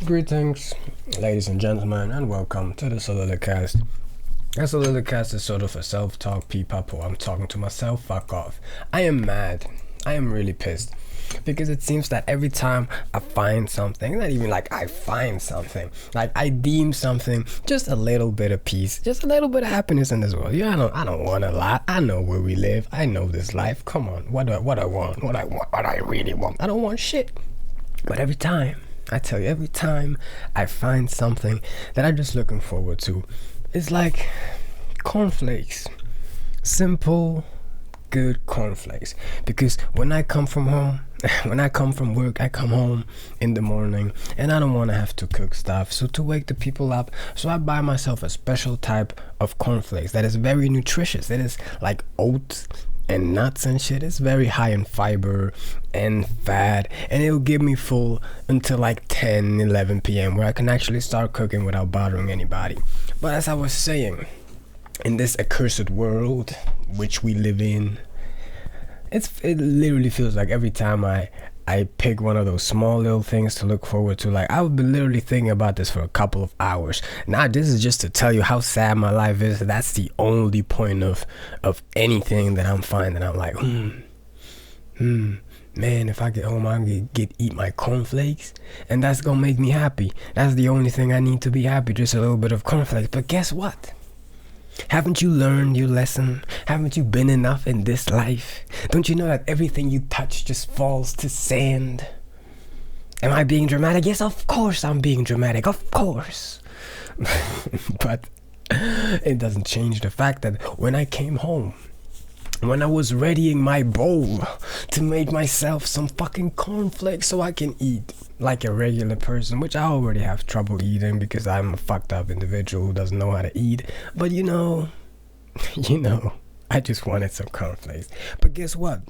Greetings, ladies and gentlemen, and welcome to the Solilocast. The Solilocast is sort of a self-talk peep-up, I'm talking to myself, fuck off. I am mad. I am really pissed. Because it seems that every time I find something, not even like I find something, like I deem something, just a little bit of peace, just a little bit of happiness in this world. Yeah, I don't want a lot. I know where we live. I know this life. Come on, what I want, what I really want. I don't want shit. But every time I find something that I'm just looking forward to, it's like cornflakes. Simple, good cornflakes. Because when I come from home, when I come from work, I come home in the morning and I don't want to have to cook stuff. So to wake the people up, so I buy myself a special type of cornflakes that is very nutritious. It is like oats and nuts and shit. It's very high in fiber and fat, and it'll give me full until like 10-11 p.m. where I can actually start cooking without bothering anybody. But as I was saying, in this accursed world which we live in, it literally feels like every time I pick one of those small little things to look forward to, like I've been literally thinking about this for a couple of hours. Now this is just to tell you how sad my life is. That's the only point of anything that I'm finding. I'm like, man, if I get home, I'm gonna eat my cornflakes, and that's gonna make me happy. That's the only thing I need to be happy, just a little bit of cornflakes. But guess what? Haven't you learned your lesson? Haven't you been enough in this life? Don't you know that everything you touch just falls to sand? Am I being dramatic? Yes, of course I'm being dramatic. Of course. But it doesn't change the fact that when I came home, when I was readying my bowl to make myself some fucking cornflakes so I can eat like a regular person, which I already have trouble eating because I'm a fucked up individual who doesn't know how to eat. But you know, I just wanted some cornflakes. But guess what?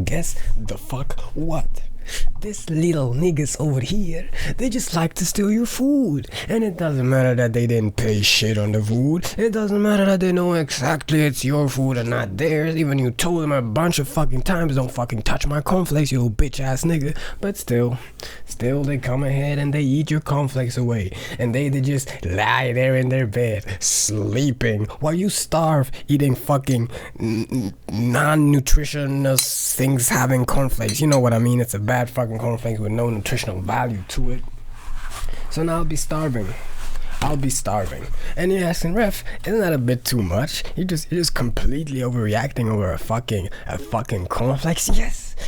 Guess the fuck what? This little niggas over here, they just like to steal your food. And it doesn't matter that they didn't pay shit on the food. It doesn't matter that they know exactly it's your food and not theirs. Even you told them a bunch of fucking times, don't fucking touch my cornflakes, you little bitch ass nigga. But still they come ahead and they eat your cornflakes away. And they just lie there in their bed, sleeping, while you starve eating fucking non-nutritionous things having cornflakes. You know what I mean? It's a bad fucking cornflakes with no nutritional value to it. So now I'll be starving. And you're asking, Ref, isn't that a bit too much? You're just completely overreacting over a fucking cornflakes.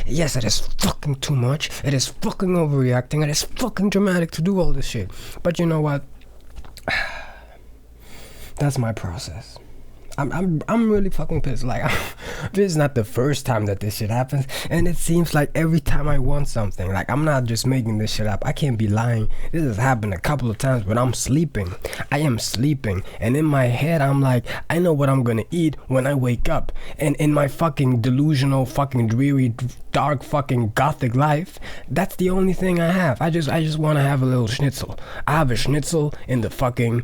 Yes, it is fucking too much. It is fucking overreacting. It is fucking dramatic to do all this shit. But you know what? That's my process. I'm really fucking pissed. Like, this is not the first time that this shit happens, and it seems like every time I want something, like I'm not just making this shit up. I can't be lying. This has happened a couple of times when I'm sleeping. I am sleeping, and in my head I'm like, I know what I'm gonna eat when I wake up. And in my fucking delusional, fucking dreary, dark, fucking gothic life, that's the only thing I have. I just want to have a little schnitzel. I have a schnitzel in the fucking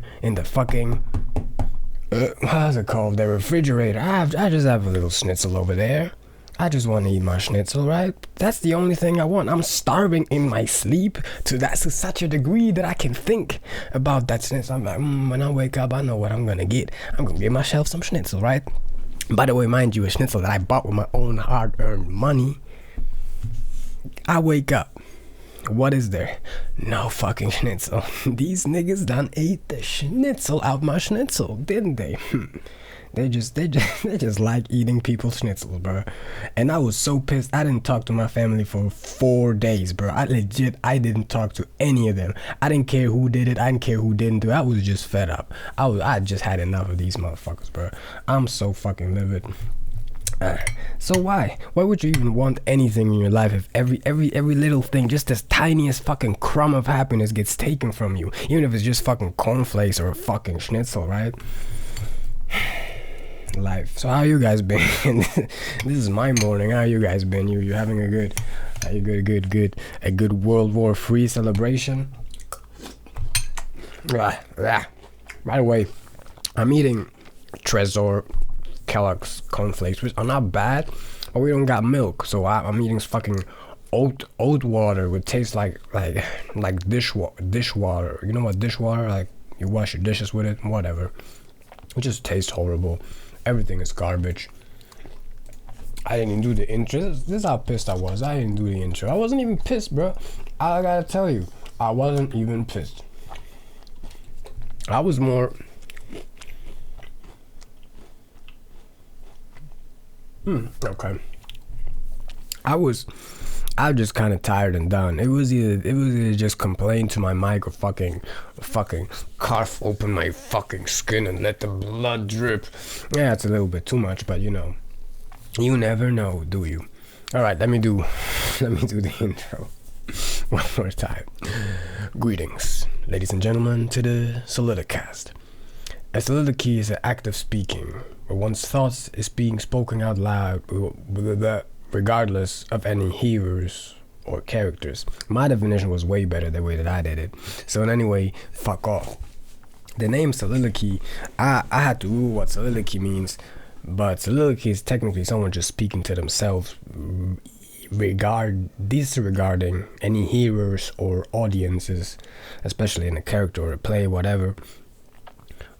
how's it called? The refrigerator. I just have a little schnitzel over there. I just want to eat my schnitzel, right? That's the only thing I want. I'm starving in my sleep to such a degree that I can think about that schnitzel. I'm like, when I wake up, I know what I'm gonna get. I'm gonna get myself some schnitzel, right? By the way, mind you, a schnitzel that I bought with my own hard-earned money. I wake up. What is there? No fucking schnitzel. These niggas done ate the schnitzel out my schnitzel, didn't they? They just like eating people's schnitzels, bro. And I was so pissed. I didn't talk to my family for 4 days, bro. I didn't talk to any of them. I didn't care who did it. I didn't care who didn't do it. I was just fed up. I just had enough of these motherfuckers, bro. I'm so fucking livid. So why would you even want anything in your life if every little thing, just this tiniest fucking crumb of happiness gets taken from you, even if it's just fucking cornflakes or a fucking schnitzel, right? Life. So how you guys been? This is my morning. How you guys been? You having a good World War III celebration? By the way, I'm eating Trezor Kellogg's cornflakes, which are not bad, but we don't got milk, so I'm eating fucking oat water would taste like dishwater. You know what dishwater? Like you wash your dishes with it, whatever. It just tastes horrible. Everything is garbage. I didn't do the intro. This is how pissed I was. I didn't do the intro. I wasn't even pissed, bro. I gotta tell you, I wasn't even pissed. I was more. Okay. I was just kind of tired and done. It was either just complain to my mic or fucking cough open my fucking skin and let the blood drip. Yeah, it's a little bit too much, but you know, you never know, do you? All right, let me do the intro one more time. Greetings, ladies and gentlemen, to the Solilocast. A soliloquy is an act of speaking, where one's thoughts is being spoken out loud, regardless of any hearers or characters. My definition was way better the way that I did it. So in any way, fuck off. The name soliloquy, I had to rule what soliloquy means, but soliloquy is technically someone just speaking to themselves, disregarding any hearers or audiences, especially in a character or a play, whatever.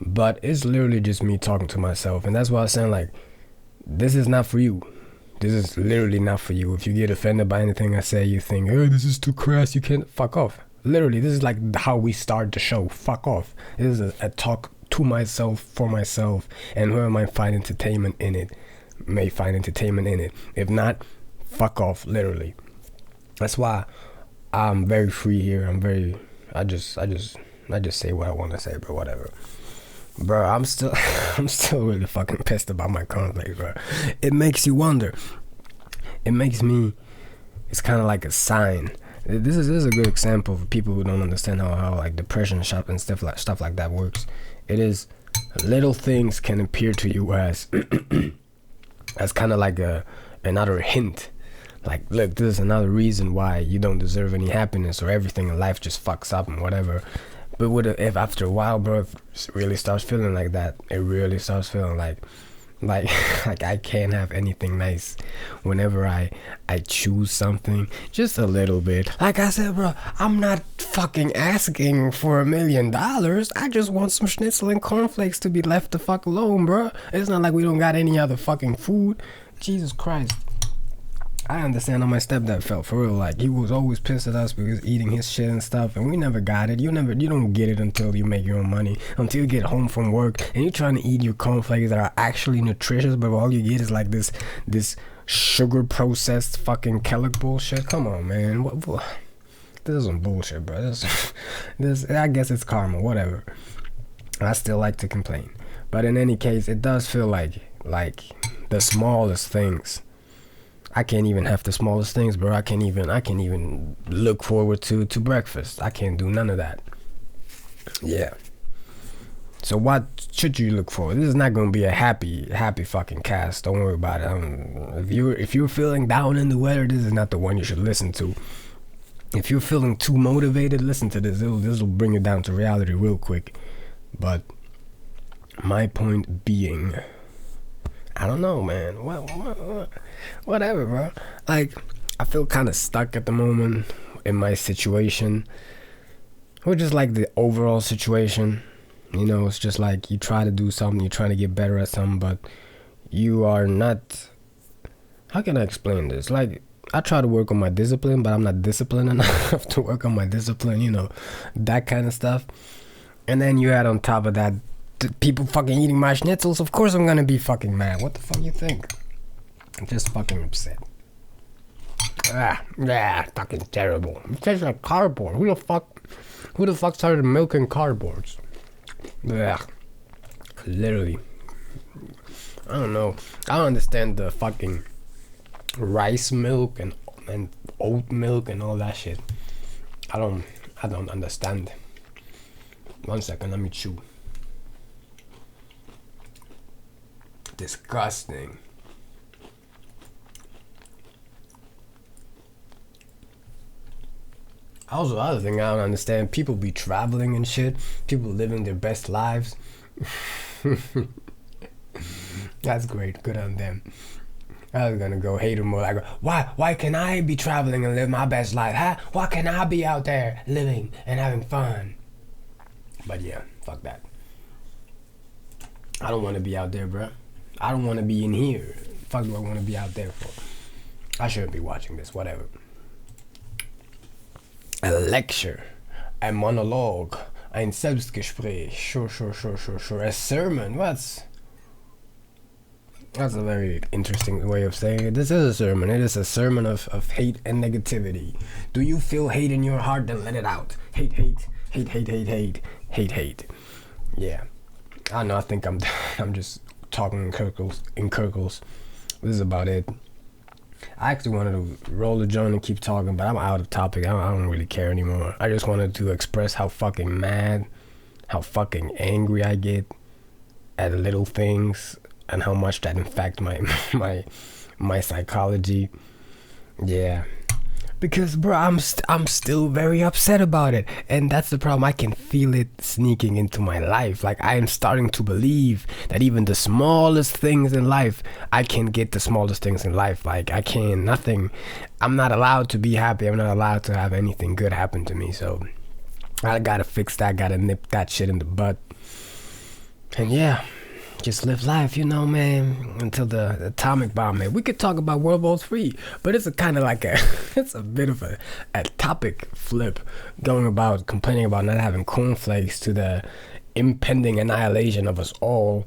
But it's literally just me talking to myself, and that's why I sound like this is not for you. This is literally not for you. If you get offended by anything I say, you think, oh, this is too crass, you can't, fuck off. Literally, this is like how we start the show. Fuck off. This is a talk to myself, for myself, and whoever might find entertainment in it may find entertainment in it. If not, fuck off, literally. That's why I'm very free here. I just say what I want to say, but whatever. Bro, I'm still really fucking pissed about my cornflakes, bro. It makes you wonder. It's kind of like a sign. This is a good example for people who don't understand how like depression shop and stuff like that works. It is little things can appear to you as kind of like another hint. Like, look, this is another reason why you don't deserve any happiness, or everything in life just fucks up and whatever. But if after a while, bro, it really starts feeling like that, it really starts feeling like I can't have anything nice whenever I choose something just a little bit. Like I said, bro, I'm not fucking asking for $1 million. I just want some schnitzel and cornflakes to be left the fuck alone, bro. It's not like we don't got any other fucking food. Jesus Christ. I understand how my stepdad felt, for real. Like, he was always pissed at us because eating his shit and stuff, and we never got it. You don't get it until you make your own money, until you get home from work and you're trying to eat your cornflakes that are actually nutritious, but all you get is like this sugar processed fucking Kellogg bullshit. Come on, man. What? This is some bullshit, bro. This I guess it's karma, whatever. I still like to complain, but in any case, it does feel like the smallest things. I can't even have the smallest things, bro. I can't even look forward to breakfast. I can't do none of that. Yeah. So what should you look for? This is not gonna be a happy fucking cast. Don't worry about it. If you're feeling down in the weather, this is not the one you should listen to. If you're feeling too motivated, listen to this. This will bring you down to reality real quick. But my point being, I don't know, man. Whatever, bro. Like, I feel kind of stuck at the moment in my situation, or just like the overall situation. You know, it's just like you try to do something, you're trying to get better at something, but you are not. How can I explain this? Like, I try to work on my discipline, but I'm not disciplined enough to work on my discipline. You know, that kind of stuff. And then you add on top of that, people fucking eating my schnitzels. Of course I'm gonna be fucking mad. What the fuck you think? I'm just fucking upset. Fucking terrible. It tastes like cardboard. Who the fuck started milking cardboards? Literally. I don't know. I don't understand the fucking rice milk and oat milk and all that shit. I don't understand. 1 second, let me chew. Disgusting. Also, the other thing I don't understand, people be traveling and shit. People living their best lives. That's great. Good on them. I was gonna go hater mode. I go, why can I be traveling and live my best life? Huh? Why can I be out there living and having fun? But yeah, fuck that. I don't want to be out there, bro. I don't want to be in here. Fuck do I want to be out there for? I shouldn't be watching this, whatever. A lecture, a monologue, ein Selbstgespräch, sure. A sermon, That's a very interesting way of saying it. This is a sermon. It is a sermon of hate and negativity. Do you feel hate in your heart? Then let it out. Hate. Yeah. I don't know. I think I'm just talking in circles. This is about it. I actually wanted to roll the joint and keep talking, but I'm out of topic. I don't really care anymore. I just wanted to express how fucking mad, how fucking angry I get at little things, and how much that infect my psychology. Yeah. Because, bro, I'm still very upset about it, and that's the problem. I can feel it sneaking into my life. Like, I am starting to believe that even the smallest things in life, I can get the smallest things in life. Like, I'm not allowed to be happy. I'm not allowed to have anything good happen to me. So I gotta fix that. Gotta nip that shit in the butt. And yeah. Just live life, man, until the atomic bomb, man. We could talk about World War III, but it's a kind of like it's a bit of a topic flip, complaining about not having cornflakes to the impending annihilation of us all,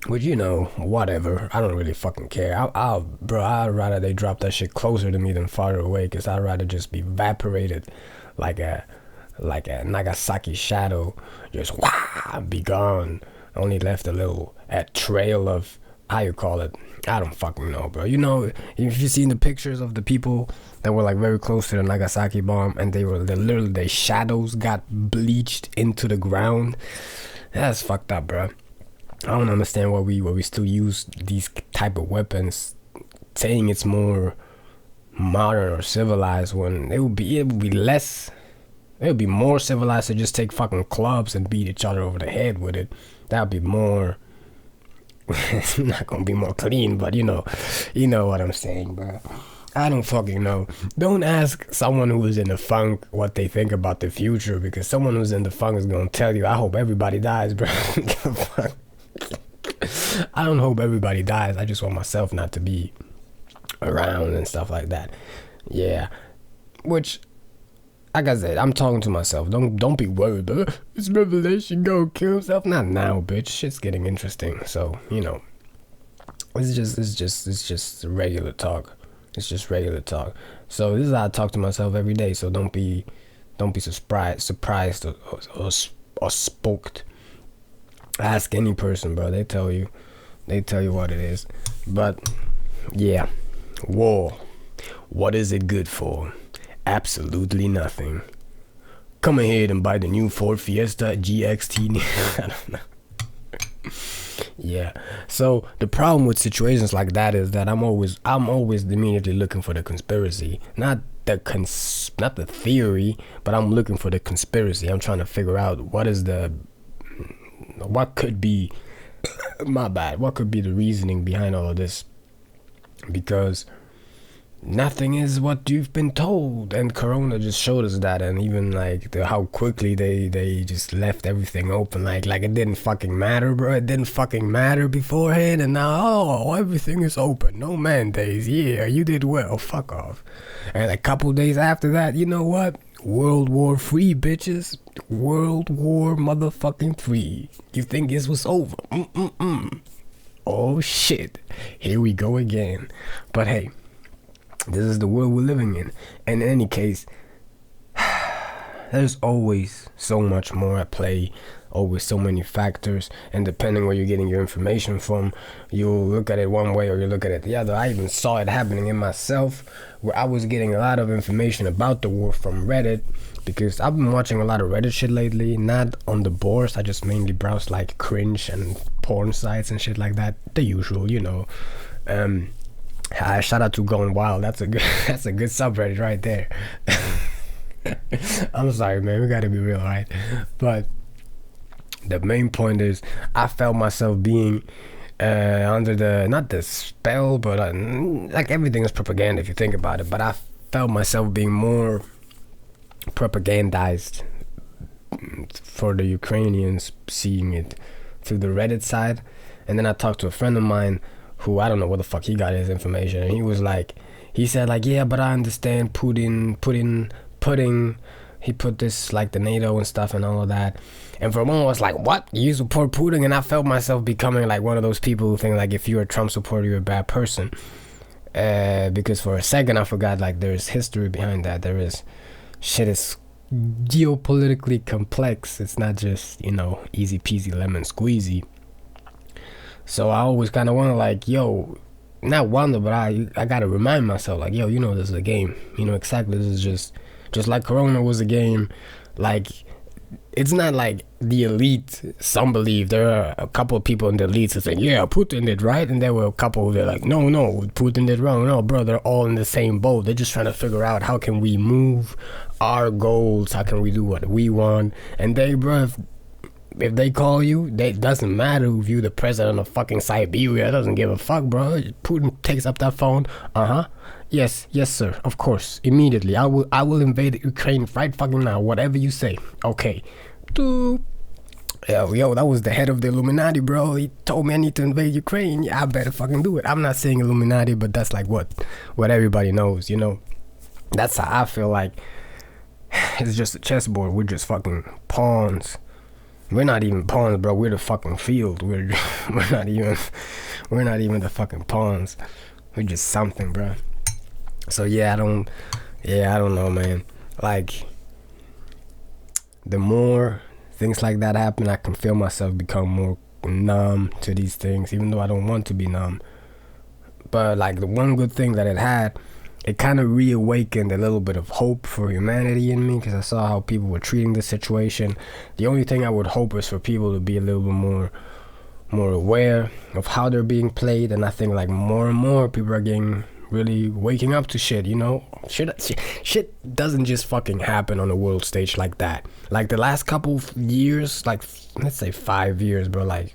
which, whatever. I don't really fucking care. I'd rather they drop that shit closer to me than farther away, because I'd rather just be evaporated like a Nagasaki shadow, just be gone. Only left a trail of, how you call it, I don't fucking know, bro. If you seen the pictures of the people that were like very close to the Nagasaki bomb, and their shadows got bleached into the ground, that's fucked up, bro. I don't understand why we still use these type of weapons, saying it's more modern or civilized, when it would be more civilized to just take fucking clubs and beat each other over the head with it. That would be more. It's not gonna be more clean, but you know what I'm saying, bro. I don't fucking know. Don't ask someone who is in the funk what they think about the future, because someone who's in the funk is gonna tell you, I hope everybody dies, bro. I don't hope everybody dies. I just want myself not to be around and stuff like that. Yeah. Which, like I said, I'm talking to myself. Don't be worried, bro. It's Revelation, go kill himself. Not now, bitch. Shit's getting interesting. So, it's just regular talk. It's just regular talk. So this is how I talk to myself every day. So don't be surprised or spooked. Ask any person, bro. They tell you what it is. But yeah, war. What is it good for? Absolutely nothing. Come ahead and buy the new Ford Fiesta GXT. I don't know. Yeah. So the problem with situations like that is that I'm always immediately looking for the conspiracy, not the theory, but I'm looking for the conspiracy. I'm trying to figure out what could be what could be the reasoning behind all of this, because nothing is what you've been told, and Corona just showed us that. And even like how quickly they just left everything open, like it didn't fucking matter, bro. It didn't fucking matter beforehand, and now everything is open, no mandates. Yeah, you did well, fuck off. And a couple days after that, you know what? World War III, bitches. World War motherfucking 3. You think this was over? Oh shit, here we go again. But hey, this is the world we're living in. And in any case, there's always so much more at play, always so many factors, and depending where you're getting your information from, you'll look at it one way or you look at it the other. I even saw it happening in myself, where I was getting a lot of information about the war from Reddit, because I've been watching a lot of Reddit shit lately, not on the boards. I just mainly browse like cringe and porn sites and shit like that, the usual, shout out to Going Wild. That's a good subreddit right there. I'm sorry, man, we gotta be real, right? But the main point is, I felt myself being under the, not the spell, but like everything is propaganda if you think about it. But I felt myself being more propagandized for the Ukrainians, seeing it through the Reddit side. And then I talked to a friend of mine who, I don't know where the fuck he got his information, and he said like, yeah, but I understand Putin, he put this like the NATO and stuff and all of that. And for a moment I was like, what? You support Putin? And I felt myself becoming like one of those people who think like if you're a Trump supporter, you're a bad person. Because for a second I forgot like there's history behind that. There is shit is geopolitically complex. It's not just, easy peasy lemon squeezy. So I always kind of want to like, yo, not wonder, but I gotta remind myself like, yo, this is a game. Exactly, this is just like Corona was a game. Like, it's not like the elite. Some believe there are a couple of people in the elites who say, yeah, Putin did right, and there were a couple who they're like, no, Putin did wrong. No, bro, they're all in the same boat. They're just trying to figure out how can we move our goals, how can we do what we want. And they, bro, if they call you, it doesn't matter if you're the president of fucking Siberia. It doesn't give a fuck, bro. Putin takes up that phone. Yes, sir. Of course, immediately. I will invade Ukraine right fucking now. Whatever you say. Okay. Yo, that was the head of the Illuminati, bro. He told me I need to invade Ukraine. Yeah, I better fucking do it. I'm not saying Illuminati, but that's like what everybody knows. That's how I feel like. It's just a chessboard. We're just fucking pawns. We're not even pawns, bro. We're the fucking field. We're not even the fucking pawns. We're just something, bro. So I don't know, man. Like, the more things like that happen, I can feel myself become more numb to these things, even though I don't want to be numb. But like the one good thing that it kind of reawakened a little bit of hope for humanity in me, because I saw how people were treating the situation. The only thing I would hope is for people to be a little bit more aware of how they're being played. And I think like more and more people are really waking up to shit. Shit doesn't just fucking happen on the world stage like that. Like the last couple of years, like let's say 5 years, bro, like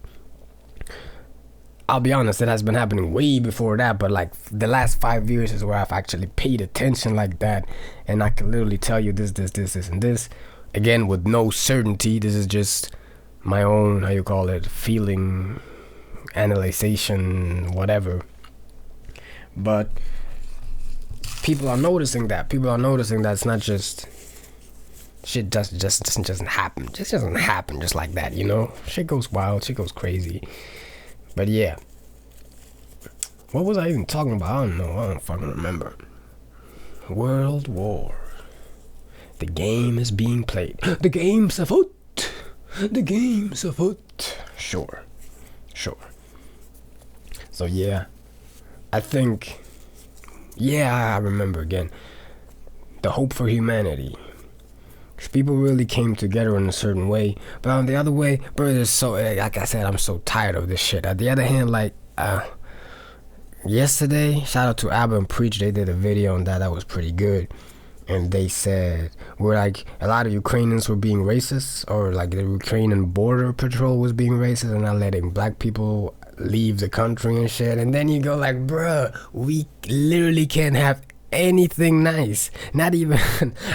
I'll be honest, it has been happening way before that, but like the last 5 years is where I've actually paid attention like that, and I can literally tell you this and this, again with no certainty. This is just my own, feeling, analyzation, whatever. But people are noticing that. It's not just shit just doesn't happen. Just doesn't happen just like that, Shit goes wild, shit goes crazy. But yeah, what was I even talking about? I don't know. I don't fucking remember. World War. The game is being played. The game's afoot. The game's afoot. Sure. So yeah, I think, I remember again. The hope for humanity. People really came together in a certain way, but on the other way, bro, there's so, like I said, I'm so tired of this shit. At the other hand, like yesterday, shout out to Abba and Preach, they did a video on that was pretty good, and they said we're like a lot of Ukrainians were being racist, or like the Ukrainian border patrol was being racist and not letting black people leave the country and shit. And then you go like, bruh, we literally can't have anything nice, not even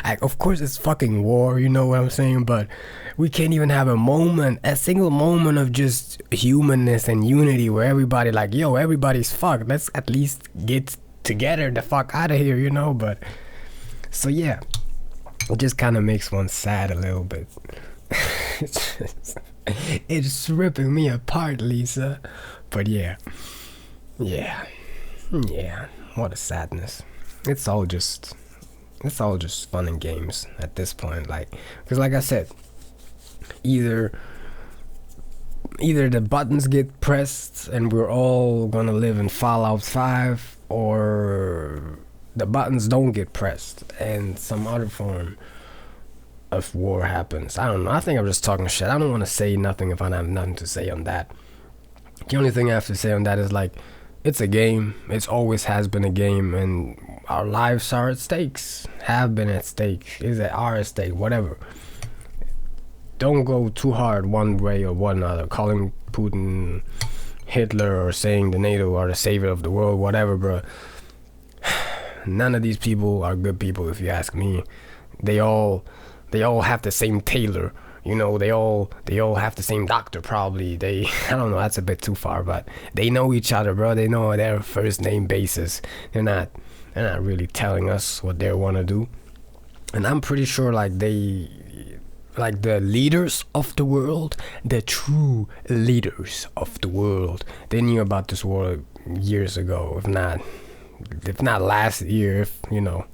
like, of course it's fucking war, you know what I'm saying, but we can't even have a single moment of just humanness and unity where everybody like, yo, everybody's fucked, let's at least get together the fuck out of here, but so yeah, it just kind of makes one sad a little bit. It's ripping me apart, Lisa. But yeah, what a sadness. It's all just fun and games at this point, like, because like I said, either the buttons get pressed and we're all gonna live in Fallout 5, or the buttons don't get pressed and some other form of war happens. I don't know. I think I'm just talking shit. I don't want to say nothing if I have nothing to say on that. The only thing I have to say on that is like, it's a game. It's always has been a game, and our lives are at stakes. Have been at stake. Are at stake. Whatever. Don't go too hard one way or one other. Calling Putin Hitler or saying the NATO are the savior of the world, whatever, bro. None of these people are good people, if you ask me. They all have the same tailor. You know, they all have the same doctor, probably. I don't know, that's a bit too far, but they know each other, bro. They know their first name basis. They're not really telling us what they want to do. And I'm pretty sure, like, the leaders of the world, the true leaders of the world, they knew about this war years ago, if not last year, if, you know,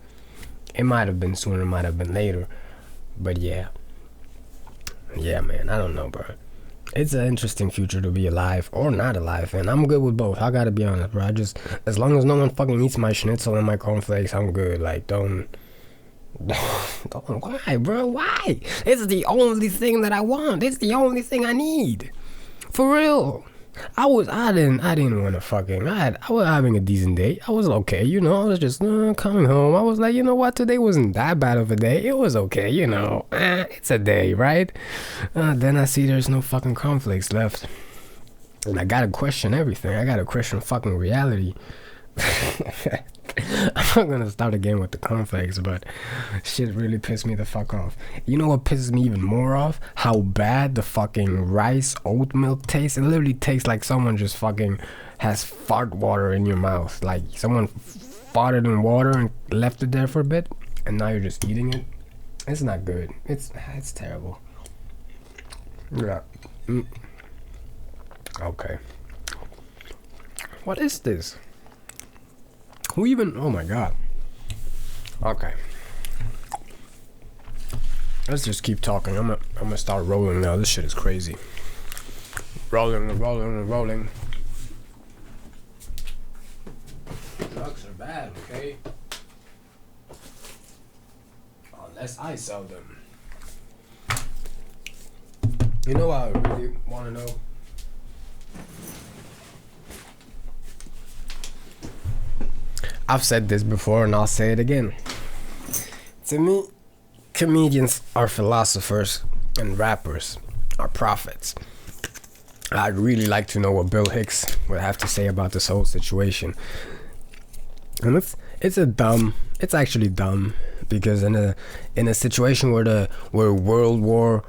it might have been sooner, it might have been later. But yeah, man, I don't know, bro. It's an interesting future to be alive or not alive, and I'm good with both. I gotta be honest, bro. As long as no one fucking eats my schnitzel and my cornflakes, I'm good. Like, don't, why, bro? Why? It's the only thing that I want. It's the only thing I need. For real. I didn't want to fucking, I was having a decent day. I was okay, you know. I was just coming home. I was like, you know what? Today wasn't that bad of a day. It was okay, you know. It's a day, right? Then I see there's no fucking cornflakes left. And I gotta question everything. I gotta question fucking reality. I'm not gonna start again with the cornflakes, but shit really pissed me the fuck off. You know what pisses me even more off? How bad the fucking rice oat milk tastes. It literally tastes like someone just fucking has fart water in your mouth. Like someone farted in water and left it there for a bit, and now you're just eating it. It's not good. It's terrible. Yeah. Okay. What is this? Who even? Oh my god. Okay. Let's just keep talking. I'm gonna start rolling now. This shit is crazy. Rolling. Drugs are bad, okay? Unless I sell them. You know what I really want to know? I've said this before and I'll say it again. To me, comedians are philosophers and rappers are prophets. I'd really like to know what Bill Hicks would have to say about this whole situation. And it's actually dumb, because in a situation where World War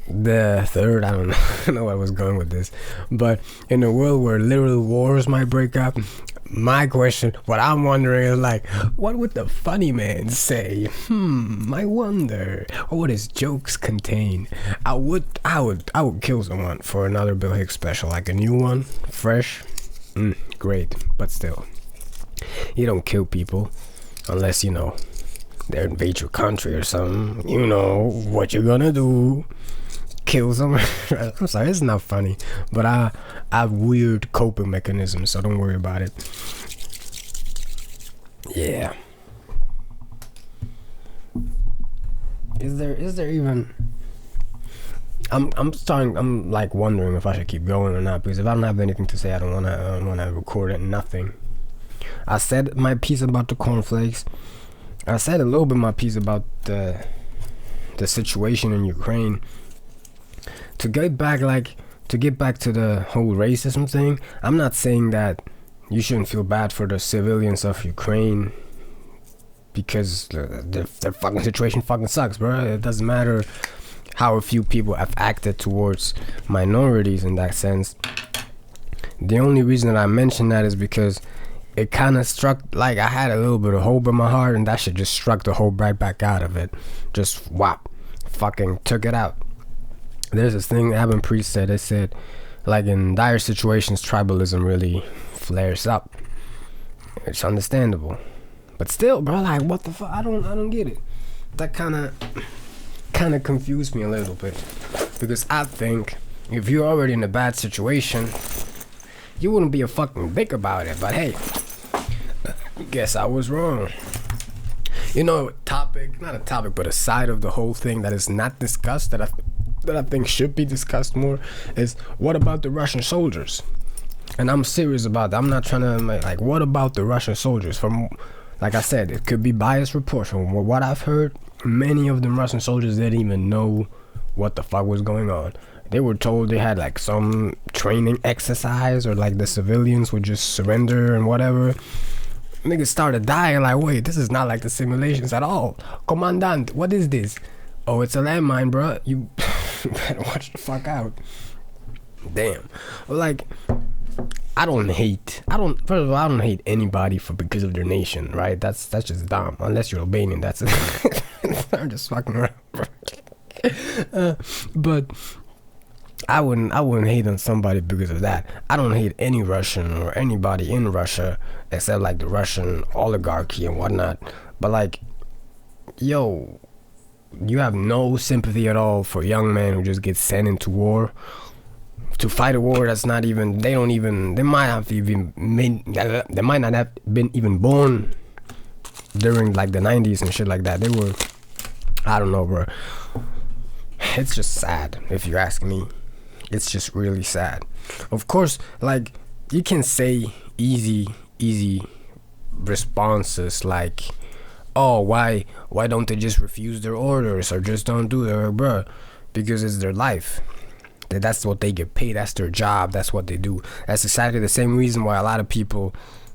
the third, I don't know where I was going with this, but in a world where literal wars might break out, my question, what I'm wondering is like, what would the funny man say? I wonder. What would his jokes contain? I would kill someone for another Bill Hicks special, like a new one, fresh. Great, but still, you don't kill people unless, you know, they invade your country or something. You know what you're gonna do. Kill someone. I'm sorry, it's not funny, but I have weird coping mechanisms, so don't worry about it. Yeah. Is there even? I'm like wondering if I should keep going or not, because if I don't have anything to say, I don't wanna record it. Nothing. I said my piece about the cornflakes. I said a little bit my piece about the situation in Ukraine. To get back to the whole racism thing, I'm not saying that you shouldn't feel bad for the civilians of Ukraine, because their fucking situation fucking sucks, bro. It doesn't matter how a few people have acted towards minorities in that sense. The only reason that I mentioned that is because it kind of struck, like, I had a little bit of hope in my heart, and that shit just struck the hope right back out of it. Just whop, fucking took it out. There's this thing Abin Priest said. It said, like, in dire situations, tribalism really flares up. It's understandable, but still, bro, like, what the fuck? I don't get it. That kind of confused me a little bit, because I think if you're already in a bad situation, you wouldn't be a fucking dick about it. But hey, guess I was wrong. You know, not a topic, but a side of the whole thing that is not discussed, that I think should be discussed more, is what about the Russian soldiers? And I'm serious about that. I'm not trying to, like, what about the Russian soldiers? From, like I said, it could be biased reports. From what I've heard, many of the Russian soldiers didn't even know what the fuck was going on. They were told they had like some training exercise, or like the civilians would just surrender and whatever. Niggas started dying. Like, wait, this is not like the simulations at all. Commandant, what is this? Oh, it's a landmine, bro. You better watch the fuck out. Damn. Like, first of all, I don't hate anybody because of their nation, right? That's just dumb. Unless you're Albanian, that's it. I'm just fucking around, bro. But I wouldn't hate on somebody because of that. I don't hate any Russian or anybody in Russia except like the Russian oligarchy and whatnot. But like, yo, you have no sympathy at all for young men who just get sent into war to fight a war that's not even, they might not have been even born during like the 90s and shit like that. They were, I don't know, bro. It's just sad, if you ask me. It's just really sad. Of course, like, you can say easy responses like, oh, why don't they just refuse their orders or just don't do it, bro? Because it's their life. That's what they get paid. That's their job. That's what they do. That's exactly the same reason why a lot of people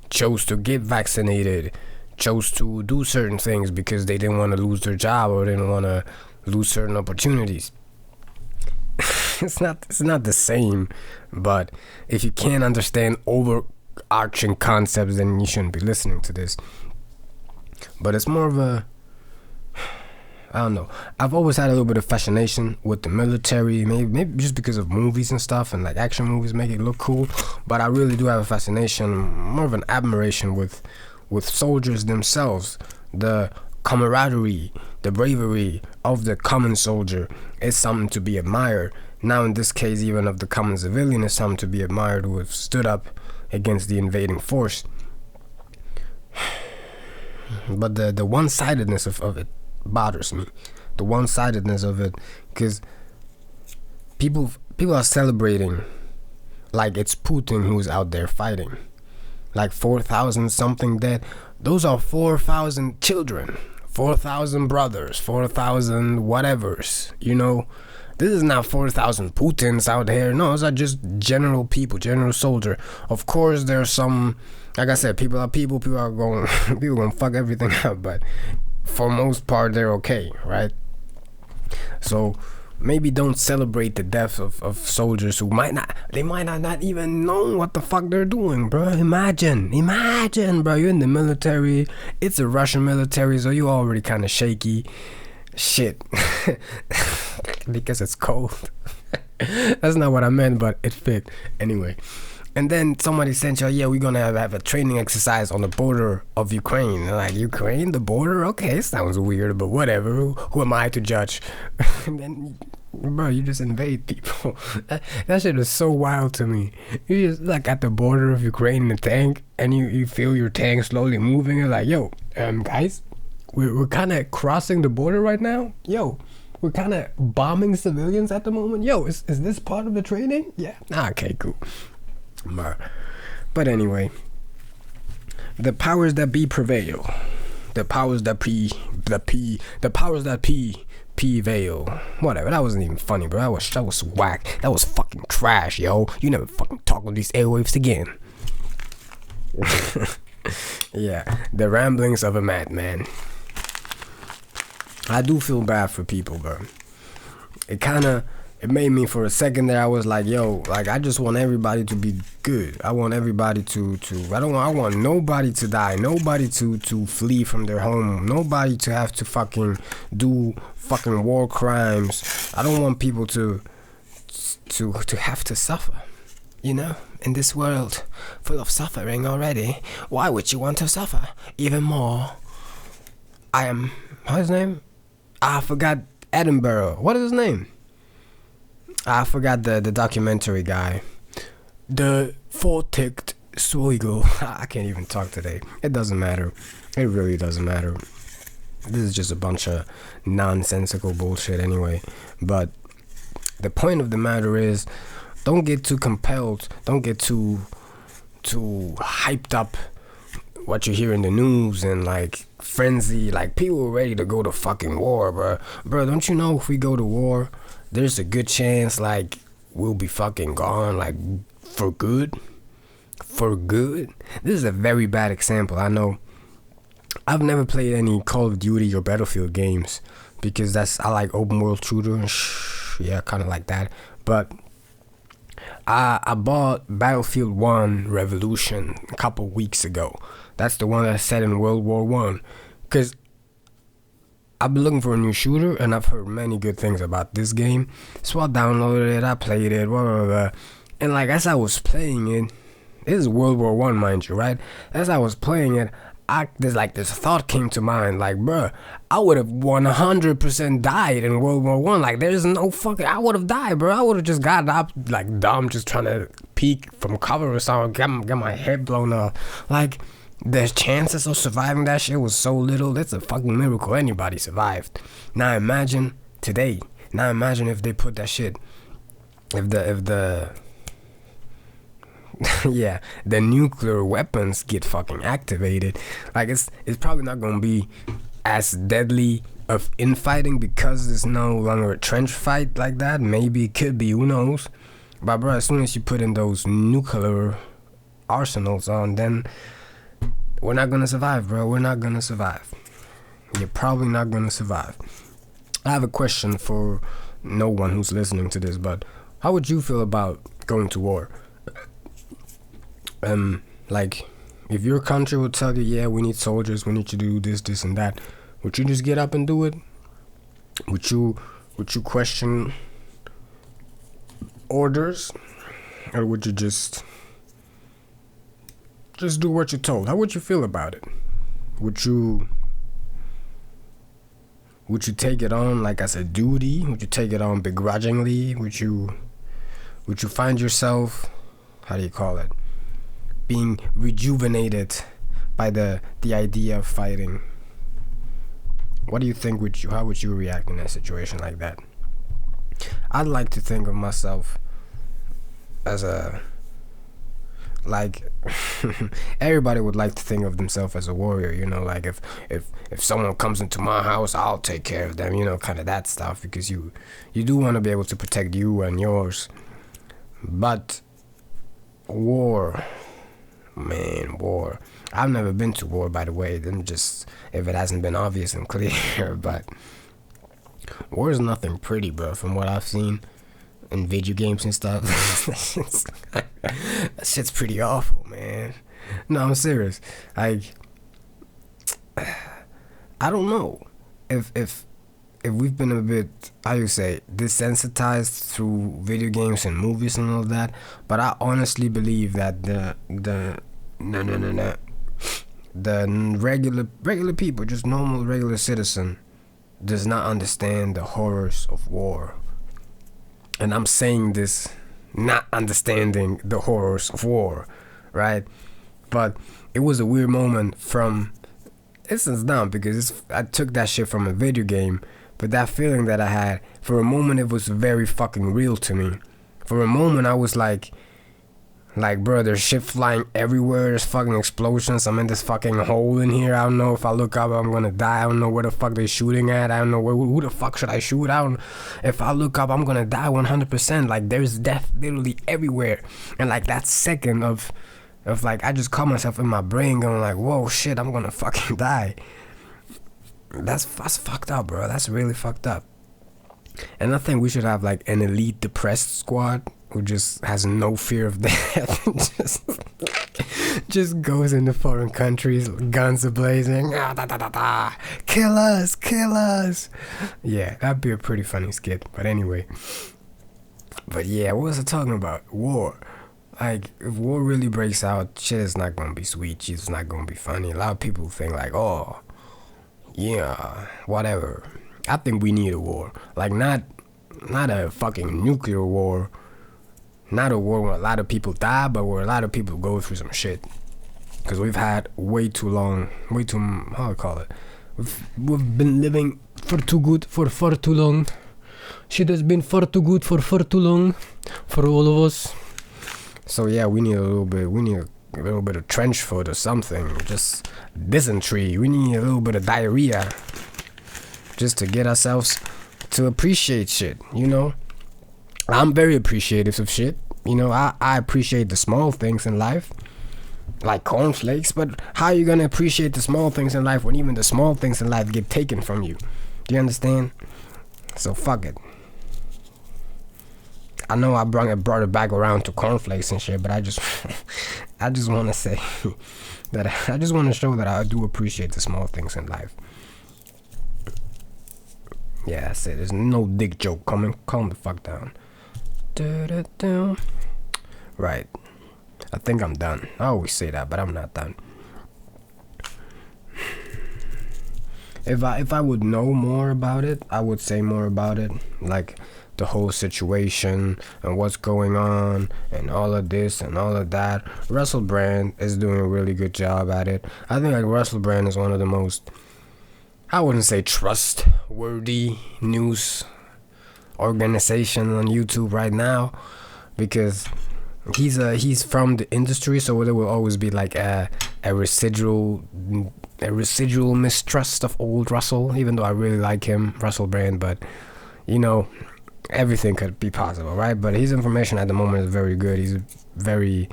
chose to get vaccinated, chose to do certain things, because they didn't want to lose their job or didn't want to lose certain opportunities. It's not the same, but if you can't understand overarching concepts, then you shouldn't be listening to this. But it's more of a, I don't know. I've always had a little bit of fascination with the military, maybe just because of movies and stuff, and like action movies make it look cool. But I really do have a fascination, more of an admiration with soldiers themselves. The camaraderie, the bravery of the common soldier is something to be admired. Now in this case, even of the common civilian, is something to be admired, who have stood up against the invading force. But the one-sidedness of it bothers me. The one-sidedness of it, because people are celebrating like it's Putin who's out there fighting. Like 4,000 something dead. Those are 4,000 children, 4,000 brothers, 4,000 whatevers, you know. This is not 4,000 Putins out there. No, those are just general people, general soldier. Of course, there's some, like I said, people are people. People are going fuck everything up. But for most part, they're okay, right? So maybe don't celebrate the death of soldiers who might not even know what the fuck they're doing, bro. Imagine, bro. You're in the military. It's a Russian military, so you already kind of shaky. Shit. Because it's cold. That's not what I meant, but it fit anyway. And then somebody sent you, yeah, we're gonna have a training exercise on the border of Ukraine. Like, Ukraine, the border? Okay, sounds weird, but whatever. Who am I to judge? And then, bro, you just invade people. That shit is so wild to me. You just like at the border of Ukraine in a tank, and you feel your tank slowly moving. And like, yo, guys, we're kind of crossing the border right now. Yo, we're kind of bombing civilians at the moment. Yo, is this part of the training? Yeah. Okay, cool. But anyway, the powers that be prevail. The powers that prevail. Whatever. That wasn't even funny, bro. That was whack. That was fucking trash, yo. You never fucking talk on these airwaves again. Yeah, the ramblings of a madman. I do feel bad for people, bro. It made me, for a second there, I was like, yo, like, I just want everybody to be good. I want everybody I want nobody to die, nobody to flee from their home, nobody to have to fucking do fucking war crimes. I don't want people to have to suffer, you know? In this world full of suffering already, why would you want to suffer even more? What's his name? I forgot. Edinburgh. What is his name? I forgot the documentary guy. The Forticht Swigel. I can't even talk today. It doesn't matter. It really doesn't matter. This is just a bunch of nonsensical bullshit anyway. But the point of the matter is, don't get too compelled. Don't get too hyped up what you hear in the news and like frenzy. Like, people are ready to go to fucking war, bro. Don't you know if we go to war, there's a good chance like will be fucking gone, like for good. For good. This is a very bad example. I know. I've never played any Call of Duty or Battlefield games because I like open world shooter and yeah, kind of like that. But I bought Battlefield 1 Revolution a couple weeks ago. That's the one that's set in World War One. Because I've been looking for a new shooter and I've heard many good things about this game. So I downloaded it, I played it, blah, blah, blah. And like as I was playing it, this is World War One, mind you, right? As I was playing it, this thought came to mind, like, bruh, I would have 100% died in World War One. Like, there's no fucking, I would have died, bro. I would have just got up like dumb, just trying to peek from cover or something, get my head blown off. Like, the chances of surviving that shit was so little. It's a fucking miracle anybody survived. Now imagine today. Now imagine if they put that shit, if the yeah, the nuclear weapons get fucking activated. Like it's probably not gonna be as deadly of infighting because it's no longer a trench fight like that. Maybe it could be, who knows? But bro, as soon as you put in those nuclear arsenals on, then we're not gonna survive, bro. We're not gonna survive. You're probably not gonna survive. I have a question for no one who's listening to this, but how would you feel about going to war? Like, if your country would tell you, yeah, we need soldiers, we need to do this, this, and that, would you just get up and do it? Would you question orders, or would you just do what you're told? How would you feel about it? Would you take it on like as a duty? Would you take it on begrudgingly? Would you find yourself, how do you call it, being rejuvenated by the idea of fighting? What do you think? How would you react in a situation like that? I'd like to think of myself as a, like, everybody would like to think of themselves as a warrior, you know, like if someone comes into my house, I'll take care of them, you know, kind of that stuff, because you do want to be able to protect you and yours. But war, man, war. I've never been to war, by the way, then just if it hasn't been obvious and clear. But war is nothing pretty, bro, from what I've seen in video games and stuff. That shit's pretty awful, man. No, I'm serious. Like, I don't know if we've been a bit, how you say, desensitized through video games and movies and all that, but I honestly believe that the regular people, just normal regular citizen, does not understand the horrors of war. And I'm saying this not understanding the horrors of war, right? But it was a weird moment from instance down, because I took that shit from a video game. But that feeling that I had, for a moment, it was very fucking real to me. For a moment, I was like, bro, there's shit flying everywhere. There's fucking explosions. I'm in this fucking hole in here. I don't know if I look up, I'm gonna die. I don't know where the fuck they're shooting at. I don't know who the fuck should I shoot? If I look up, I'm gonna die 100%. Like, there's death literally everywhere. And like that second of like, I just caught myself in my brain going like, whoa, shit, I'm gonna fucking die. That's fucked up, bro. That's really fucked up. And I think we should have like an elite depressed squad who just has no fear of death. just goes into foreign countries, guns are blazing, kill us. Yeah, that'd be a pretty funny skit. But anyway, yeah, what was I talking about? War. Like, if war really breaks out, shit is not gonna be sweet. Shit is not gonna be funny. A lot of people think like, oh, yeah, whatever. I think we need a war. Like, not a fucking nuclear war. Not a war where a lot of people die, but where a lot of people go through some shit. Because we've had how I call it? We've been living for too good for far too long. Shit has been far too good for far too long for all of us. So yeah, we need a little bit of trench foot or something. Just dysentery. We need a little bit of diarrhea. Just to get ourselves to appreciate shit, you know? I'm very appreciative of shit. You know, I appreciate the small things in life, like cornflakes, but how are you gonna appreciate the small things in life when even the small things in life get taken from you? Do you understand? So fuck it. I know I brought it back around to cornflakes and shit, but I just I just want to say that I just want to show that I do appreciate the small things in life. Yeah, that's it. There's no dick joke coming. Calm the fuck down. Right. I think I'm done. I always say that, but I'm not done. If I would know more about it, I would say more about it, like the whole situation and what's going on and all of this and all of that. Russell Brand is doing a really good job at it. I think like Russell Brand is one of the most, I wouldn't say trustworthy news organization on YouTube right now, because he's from the industry, so there will always be like a residual mistrust of old Russell, even though I really like him, Russell Brand. But you know, everything could be possible, right? But his information at the moment is very good. He's very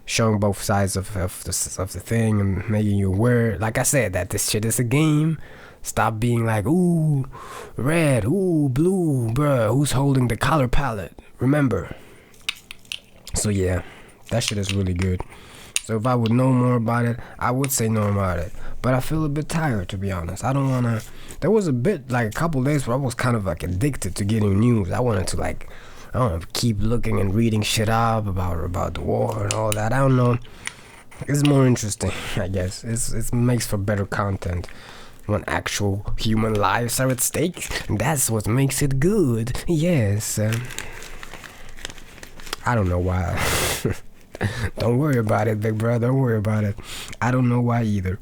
showing both sides of the thing and making you aware, like I said, that this shit is a game. Stop being like, ooh, red, ooh, blue, bruh, who's holding the color palette? Remember. So yeah, that shit is really good. So if I would know more about it, I would say more about it. But I feel a bit tired, to be honest. I don't wanna. There was a bit, like a couple days where I was kind of like addicted to getting news. I wanted to like, I don't know, keep looking and reading shit up about the war and all that. I don't know. It's more interesting, I guess. It makes for better content when actual human lives are at stake. That's what makes it good. Yes. I don't know why. Don't worry about it, big bro. Don't worry about it. I don't know why either.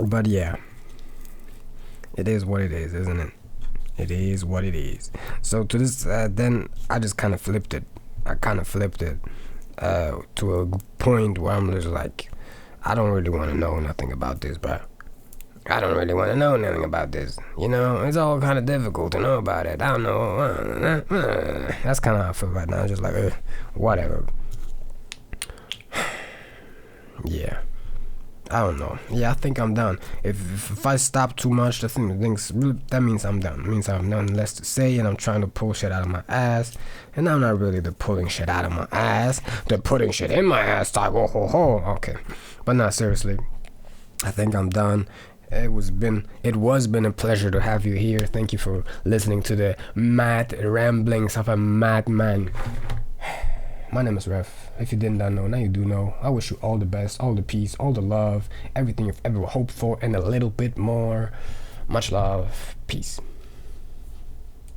But yeah, it is what it is, isn't it? It is what it is. So to this, then I just kind of flipped it. To a point where I'm just like, I don't really want to know nothing about this, bro. I don't really want to know nothing about this. You know, it's all kind of difficult to know about it. I don't know. That's kind of how I feel right now. Just like, whatever. Yeah. I don't know. Yeah, I think I'm done. If I stop too much, that means I'm done. It means I have nothing less to say, and I'm trying to pull shit out of my ass. And I'm not really the pulling shit out of my ass. The putting shit in my ass type. Oh, ho, ho. Okay. But no, seriously. I think I'm done. It was been a pleasure to have you here. Thank you for listening to the mad ramblings of a madman. My name is Ref. If you did not know, now you do know. I wish you all the best, all the peace, all the love, everything you've ever hoped for, and a little bit more. Much love. Peace.